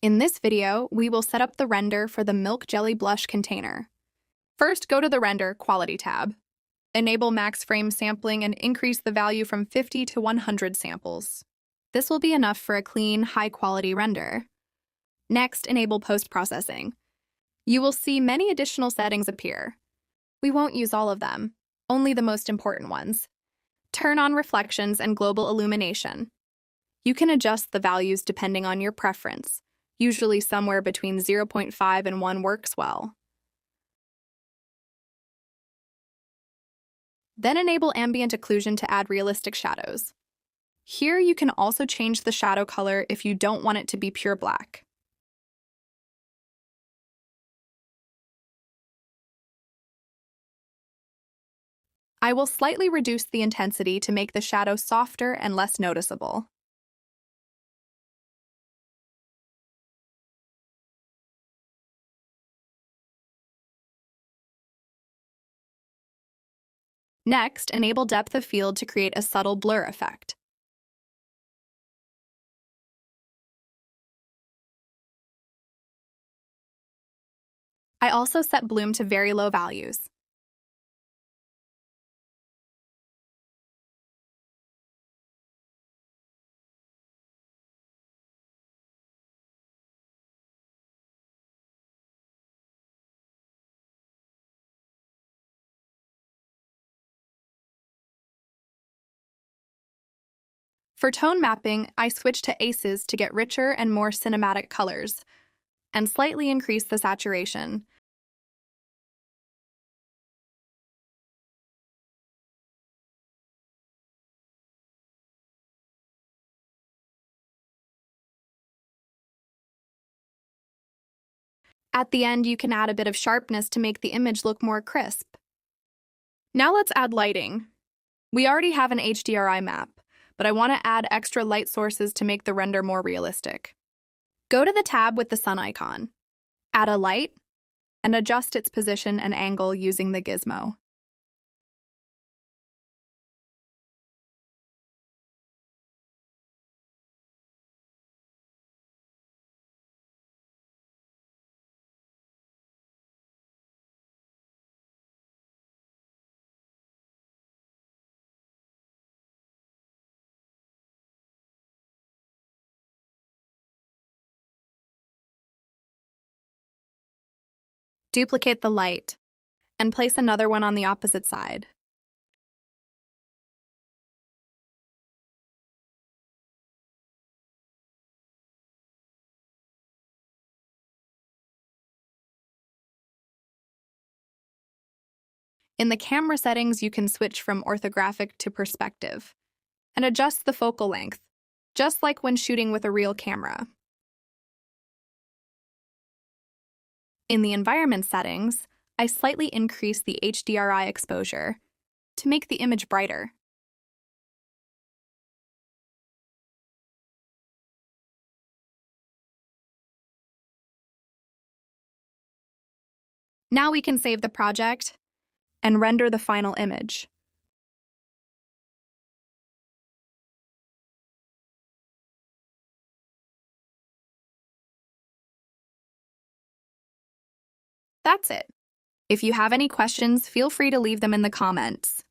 In this video, we will set up the render for the Milk Jelly Blush container. First, go to the Render Quality tab. Enable max frame sampling and increase the value from 50 to 100 samples. This will be enough for a clean, high-quality render. Next, enable post-processing. You will see many additional settings appear. We won't use all of them, only the most important ones. Turn on reflections and global illumination. You can adjust the values depending on your preference. Usually somewhere between 0.5 and 1 works well. Then enable ambient occlusion to add realistic shadows. Here you can also change the shadow color if you don't want it to be pure black. I will slightly reduce the intensity to make the shadow softer and less noticeable. Next, enable depth of field to create a subtle blur effect. I also set bloom to very low values. For tone mapping, I switch to aces to get richer and more cinematic colors, and slightly increase the saturation. At the end, you can add a bit of sharpness to make the image look more crisp. Now let's add lighting. We already have an HDRI map, but I want to add extra light sources to make the render more realistic. Go to the tab with the sun icon, add a light, and adjust its position and angle using the gizmo. Duplicate the light, and place another one on the opposite side. In the camera settings, you can switch from orthographic to perspective, and adjust the focal length, just like when shooting with a real camera. In the environment settings, I slightly increase the HDRI exposure to make the image brighter. Now we can save the project and render the final image. That's it. If you have any questions, feel free to leave them in the comments.